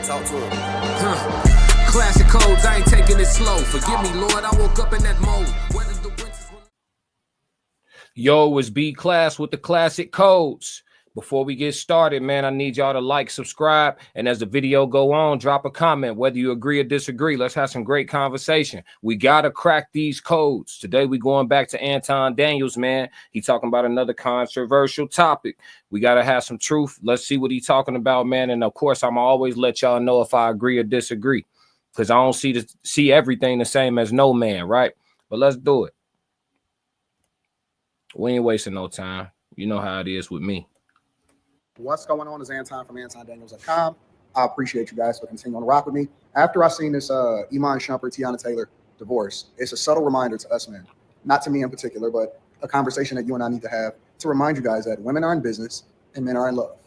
Talk to him. Classic codes, I ain't taking it slow. Forgive me, Lord, I woke up in that mode. Yo, it's B Class with the classic codes. Before we get started, man, I need y'all to like, subscribe, and as the video go on, drop a comment, whether you agree or disagree. Let's have some great conversation. We got to crack these codes. Today, we going back to Anton Daniels, man. He talking about another controversial topic. We got to have some truth. Let's see what he talking about, man. And, of course, I'm always let y'all know if I agree or disagree because I don't see everything the same as no man, right? But let's do it. We ain't wasting no time. You know how it is with me. What's going on is Anton from AntonDaniels.com. I appreciate you guys for continuing to rock with me. After I seen this Iman Shumpert, Tiana Taylor divorce, it's a subtle reminder to us men, not to me in particular, but a conversation that you and I need to have to remind you guys that women are in business and men are in love.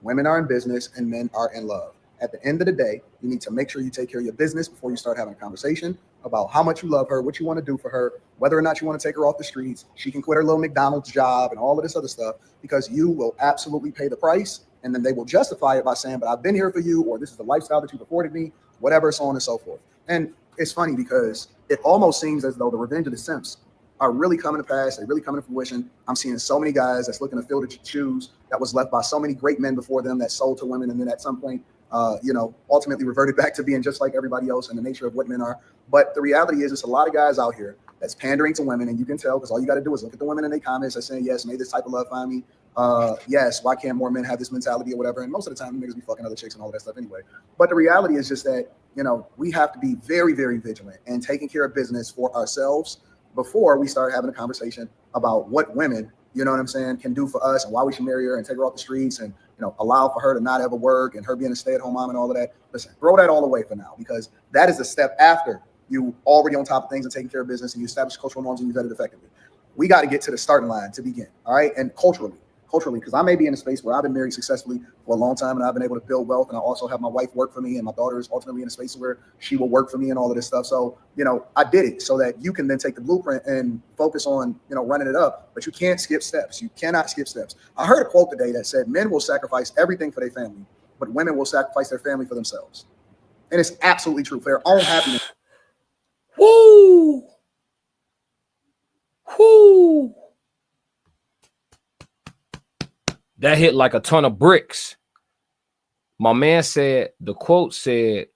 Women are in business and men are in love. At the end of the day, you need to make sure you take care of your business before you start having a conversation about how much you love her, what you want to do for her, whether or not you want to take her off the streets. She can quit her little McDonald's job and all of this other stuff because you will absolutely pay the price. And then they will justify it by saying, but I've been here for you, or this is the lifestyle that you've afforded me, whatever, so on and so forth. And it's funny because it almost seems as though the revenge of the simps are really coming to pass. They're really coming to fruition. I'm seeing so many guys that's looking to fill the shoes that was left by so many great men before them that sold to women. And then at some point, ultimately reverted back to being just like everybody else and the nature of what men are. But the reality is, it's a lot of guys out here that's pandering to women, and you can tell because all you got to do is look at the women in their comments that saying, yes, may this type of love find me. Yes, why can't more men have this mentality or whatever? And most of the time, niggas be fucking other chicks and all of that stuff anyway. But the reality is just that, we have to be very, very vigilant and taking care of business for ourselves before we start having a conversation about what women, can do for us and why we should marry her and take her off the streets and, allow for her to not ever work and her being a stay-at-home mom and all of that. Listen, throw that all away for now, because that is the step after you already on top of things and taking care of business and you establish cultural norms and you vet it effectively. We got to get to the starting line to begin. All right. And culturally, because I may be in a space where I've been married successfully for a long time and I've been able to build wealth, and I also have my wife work for me, and my daughter is ultimately in a space where she will work for me and all of this stuff. So, I did it so that you can then take the blueprint and focus on, running it up, but you can't skip steps. You cannot skip steps. I heard a quote today that said, men will sacrifice everything for their family, but women will sacrifice their family for themselves. And it's absolutely true, for their own happiness. Woo! Woo! That hit like a ton of bricks. My man said, the quote said,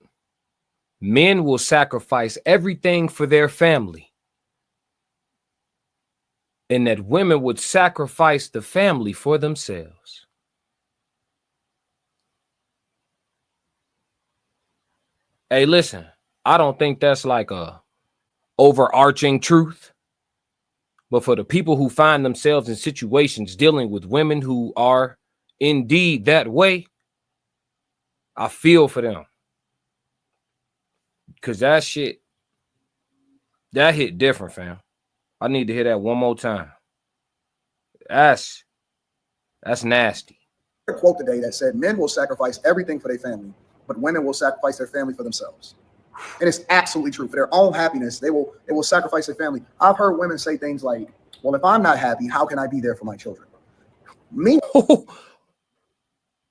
men will sacrifice everything for their family, and that women would sacrifice the family for themselves. Hey, listen, I don't think that's like a overarching truth. But for the people who find themselves in situations dealing with women who are indeed that way, I feel for them. Because that hit different, fam. I need to hear that one more time. That's nasty. A quote today that said, men will sacrifice everything for their family, but women will sacrifice their family for themselves. And it's absolutely true. For their own happiness, they will sacrifice their family. I've heard women say things like, well, if I'm not happy, how can I be there for my children? Me.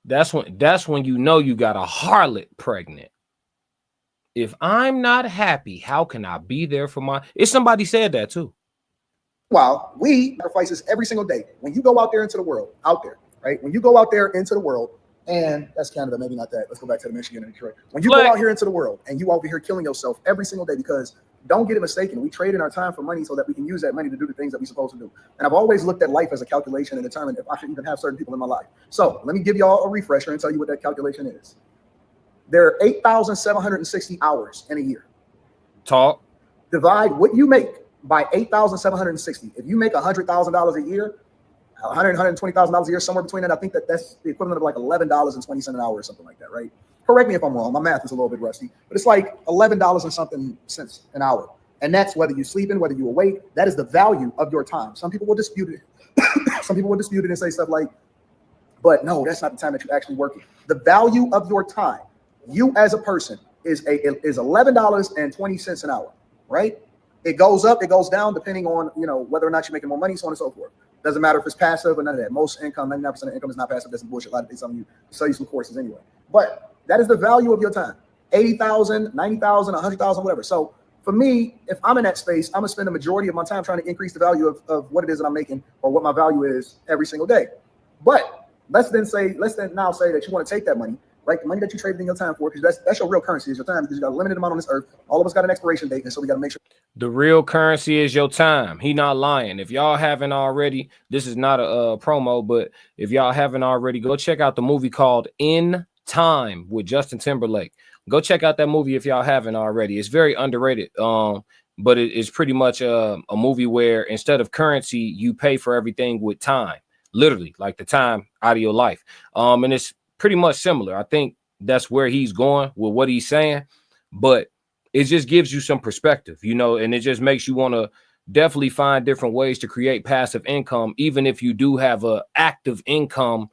That's when you got a harlot pregnant. If I'm not happy, how can I be there for my... Somebody said that too. Well, we sacrifices every single day. When you go out there into the world, right? When you go out there into the world, and that's Canada, maybe not that. Let's go back to the Michigan and Detroit. When you go out here into the world and you over here killing yourself every single day, because don't get it mistaken, we trade in our time for money so that we can use that money to do the things that we're supposed to do. And I've always looked at life as a calculation and determined if I should even have certain people in my life. So let me give y'all a refresher and tell you what that calculation is. There are 8,760 hours in a year. Talk. Divide what you make by 8,760. If you make $100,000 a year, $120,000 a year, somewhere between that, I think that's the equivalent of like $11.20 an hour or something like that, right? Correct me if I'm wrong. My math is a little bit rusty, but it's like $11 and something cents an hour. And that's whether you're sleeping, whether you're awake. That is the value of your time. Some people will dispute it. Some people will dispute it and say stuff like, but no, that's not the time that you're actually working. The value of your time, you as a person, is $11.20 an hour, right? It goes up, it goes down, depending on, whether or not you're making more money, so on and so forth. Doesn't matter if it's passive or none of that. Most income, 99% of income is not passive. That's bullshit. A lot of things, some of you sell you some courses anyway. But That is the value of your time. 80,000, 90,000, 100,000, whatever. So for me, if I'm in that space, I'm gonna spend the majority of my time trying to increase the value of what it is that I'm making or what my value is every single day. But let's then now say that you want to take that money, right? The money that you traded in your time for, because that's your real currency, is your time, because you got a limited amount on this earth. All of us got an expiration date, and so we got to make sure. The real currency is your time. He not lying. If y'all haven't already, this is not a promo, but if y'all haven't already, go check out the movie called In Time with Justin Timberlake. Go check out that movie if y'all haven't already. It's very underrated. But it's pretty much a movie where instead of currency, you pay for everything with time, literally, like the time out of your life. And it's pretty much similar. I think that's where he's going with what he's saying, but it just gives you some perspective, you know, and it just makes you want to definitely find different ways to create passive income, even if you do have a active income,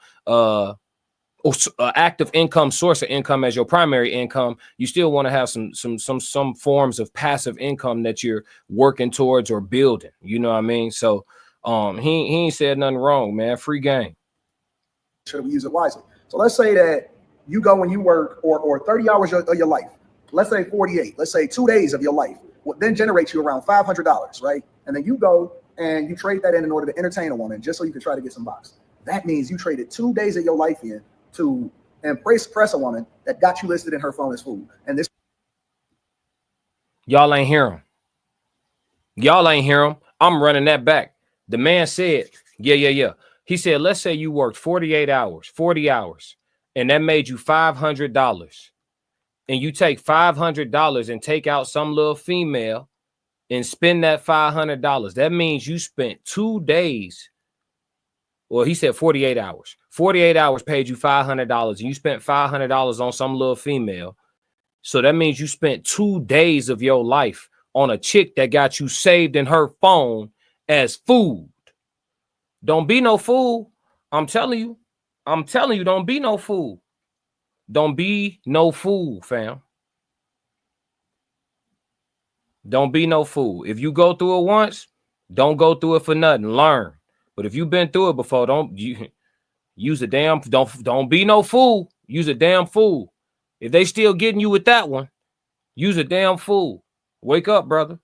active income source of income as your primary income. You still want to have some forms of passive income that you're working towards or building. You know what I mean? So he ain't said nothing wrong, man. Free game. Should we use it wisely? So let's say that you go and you work or 30 hours of your life. Let's say 48. Let's say 2 days of your life will then generate you around $500, right? And then you go and you trade that in order to entertain a woman just so you can try to get some bucks. That means you traded 2 days of your life in to impress a woman that got you listed in her phone as food. And this, y'all ain't hear him. Y'all ain't hear him. I'm running that back. The man said, yeah. He said, let's say you worked 40 hours, and that made you $500. And you take $500 and take out some little female and spend that $500. That means you spent 2 days. Well, he said 48 hours. 48 hours paid you $500, and you spent $500 on some little female. So that means you spent 2 days of your life on a chick that got you saved in her phone as food. Don't be no fool. I'm telling you, don't be no fool. Don't be no fool, fam. Don't be no fool. If you go through it once, don't go through it for nothing. Learn. But if you've been through it before, don't use a damn, don't be no fool. Use a damn fool. If they still getting you with that one, use a damn fool. Wake up, brother.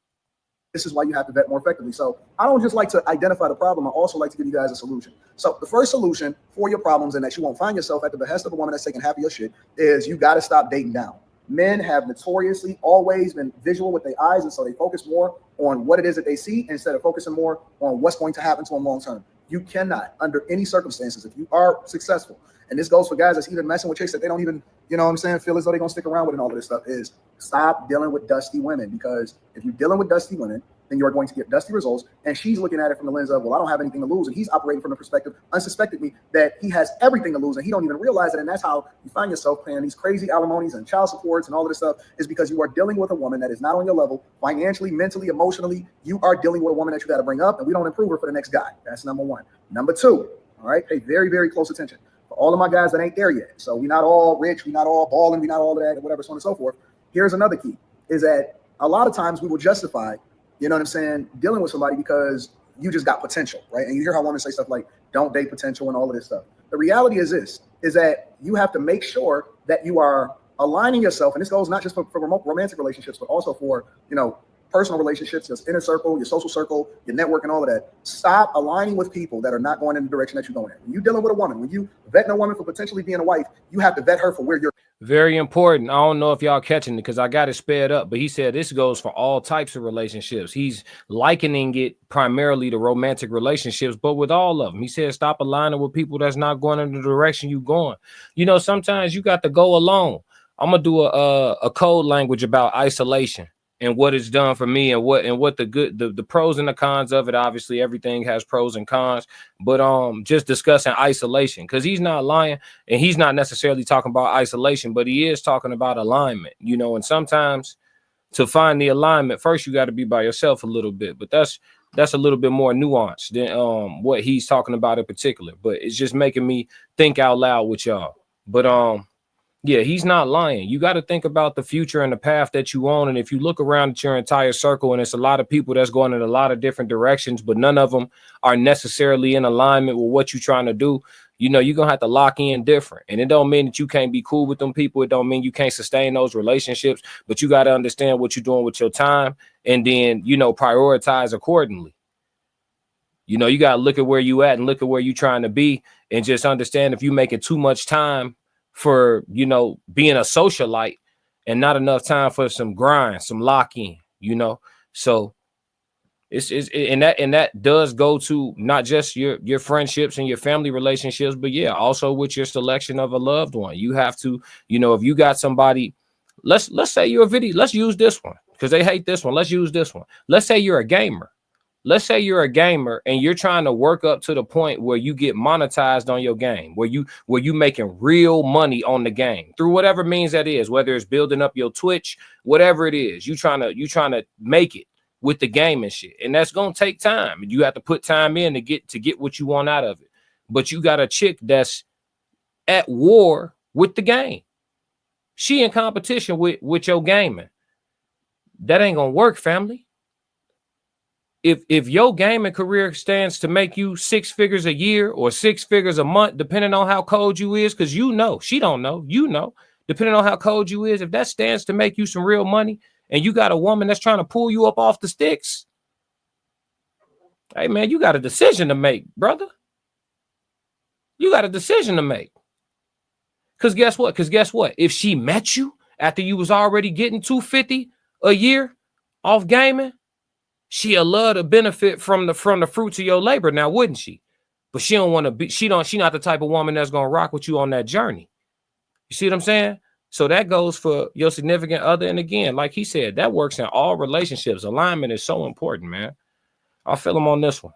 This is why you have to vet more effectively. So I don't just like to identify the problem. I also like to give you guys a solution. So the first solution for your problems and that you won't find yourself at the behest of a woman that's taking half of your shit is you got to stop dating down. Men have notoriously always been visual with their eyes, and so they focus more on what it is that they see instead of focusing more on what's going to happen to them long term. You cannot, under any circumstances, if you are successful, and this goes for guys that's even messing with chicks that they don't even, you know what I'm saying, feel as though they're going to stick around with and all of this stuff, is stop dealing with dusty women. Because if you're dealing with dusty women, then you are going to get dusty results. And she's looking at it from the lens of, well, I don't have anything to lose. And he's operating from the perspective, unsuspectedly, that he has everything to lose and he don't even realize it. And that's how you find yourself paying these crazy alimonies and child supports and all of this stuff, is because you are dealing with a woman that is not on your level financially, mentally, emotionally. You are dealing with a woman that you got to bring up, and we don't improve her for the next guy. That's number one. Number two, all right, pay very, very close attention. For all of my guys that ain't there yet. So we're not all rich, we're not all balling, we're not all of that, whatever, so on and so forth. Here's another key, is that a lot of times we will justify, you know what I'm saying, dealing with somebody because you just got potential, right? And you hear how women say stuff like, don't date potential and all of this stuff. The reality is this, is that you have to make sure that you are aligning yourself, and this goes not just for romantic relationships, but also for, you know, personal relationships, your inner circle, your social circle, your network, and all of that. Stop aligning with people that are not going in the direction that you're going in. When you're dealing with a woman, when you vetting a woman for potentially being a wife, you have to vet her for where you're. Very important. I don't know if y'all catching it because I got it sped up, but he said this goes for all types of relationships. He's likening it primarily to romantic relationships, but with all of them. He said stop aligning with people that's not going in the direction you're going. You know, sometimes you got to go alone. I'm gonna do a code language about isolation and what it's done for me, and what the pros and the cons of it. Obviously, everything has pros and cons, but just discussing isolation, because he's not lying, and he's not necessarily talking about isolation, but he is talking about alignment, you know. And sometimes to find the alignment, first you got to be by yourself a little bit, but that's a little bit more nuanced than what he's talking about in particular. But it's just making me think out loud with y'all. But yeah, he's not lying. You got to think about the future and the path that you own. And if you look around at your entire circle, and it's a lot of people that's going in a lot of different directions, but none of them are necessarily in alignment with what you're trying to do, you know, you're gonna have to lock in different. And it don't mean that you can't be cool with them people. It don't mean you can't sustain those relationships, but you got to understand what you're doing with your time and then, you know, prioritize accordingly. You know, you got to look at where you at and look at where you're trying to be and just understand if you're making too much time for, you know, being a socialite and not enough time for some grind, some lock in, you know. So and that does go to not just your friendships and your family relationships, but yeah, also with your selection of a loved one. You have to, you know, if you got somebody, let's say you're a video, let's use this one because they hate this one. Let's use this one. Let's say you're a gamer. Let's say you're a gamer and you're trying to work up to the point where you get monetized on your game, where you making real money on the game through whatever means that is, whether it's building up your Twitch, whatever it is, you trying to make it with the game and shit. And that's going to take time. You have to put time in to get what you want out of it. But you got a chick that's at war with the game. She in competition with your gaming. That ain't going to work, family. If your gaming career stands to make you 6 figures a year or 6 figures a month, depending on how cold you is, because you know, she don't know, you know, depending on how cold you is, if that stands to make you some real money, and you got a woman that's trying to pull you up off the sticks, hey, man, you got a decision to make, brother. You got a decision to make. Because guess what? If she met you after you was already getting $250 a year off gaming, she'll love to benefit from the fruits of your labor now, wouldn't she? But she don't want to be, she not the type of woman that's going to rock with you on that journey. You see what I'm saying? So that goes for your significant other. And again, like he said, that works in all relationships. Alignment is so important, man. I'll feel him on this one.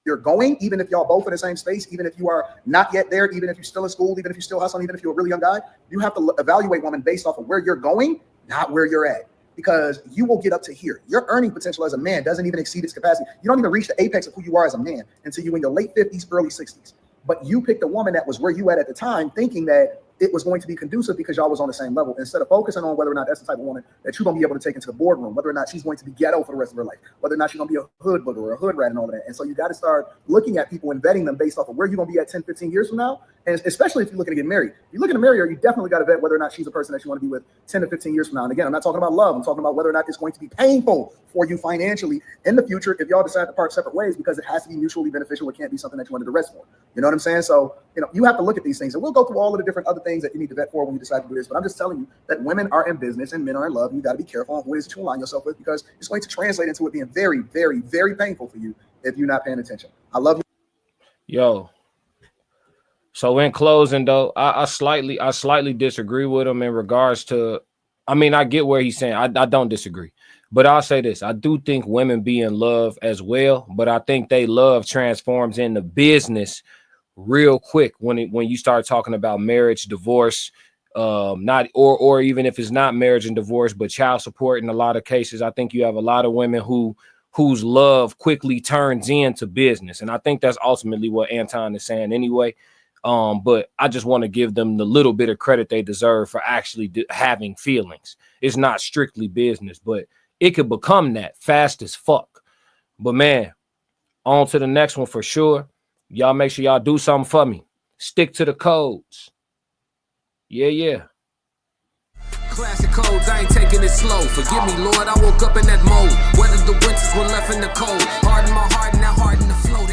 You're going, even if y'all both in the same space, even if you are not yet there, even if you're still in school, even if you're still hustling, even if you're a really young guy, you have to evaluate women based off of where you're going, not where you're at. Because you will get up to here. Your earning potential as a man doesn't even exceed its capacity. You don't even reach the apex of who you are as a man until you're in your late 50s, early 60s. But you picked a woman that was where you at the time, thinking that it was going to be conducive because y'all was on the same level, instead of focusing on whether or not that's the type of woman that you're going to be able to take into the boardroom, whether or not she's going to be ghetto for the rest of her life, whether or not she's going to be a hood booger or a hood rat and all of that. And so you got to start looking at people and vetting them based off of where you're going to be at 10, 15 years from now. And especially if you're looking to get married. If you're looking to marry her, you definitely got to vet whether or not she's a person that you want to be with 10 to 15 years from now. And again, I'm not talking about love. I'm talking about whether or not it's going to be painful for you financially in the future if y'all decide to part separate ways, because it has to be mutually beneficial. It can't be something that you wanted to rest for. You know what I'm saying? So, you know, you have to look at these things, and we'll go through all of the different other things that you need to vet for when you decide to do this. But I'm just telling you that women are in business and men are in love, and you got to be careful on who it is that you align yourself with, because it's going to translate into it being very, very, very painful for you if you're not paying attention. I love you. Yo. So in closing, though, I slightly disagree with him in regards to, I mean, I get where he's saying. I don't disagree. But I'll say this. I do think women be in love as well, but I think they love transforms into business real quick when you start talking about marriage, divorce, not or even if it's not marriage and divorce, but child support in a lot of cases. I think you have a lot of women whose love quickly turns into business. And I think that's ultimately what Anton is saying anyway. But I just want to give them the little bit of credit they deserve for actually having feelings. It's not strictly business, but it could become that fast as fuck. But man, on to the next one for sure. Y'all make sure y'all do something for me. Stick to the codes. Yeah. Classic codes, I ain't taking it slow. Forgive me, Lord, I woke up in that mode. Weathered the winters when left in the cold. Harden my heart and now harden the flow.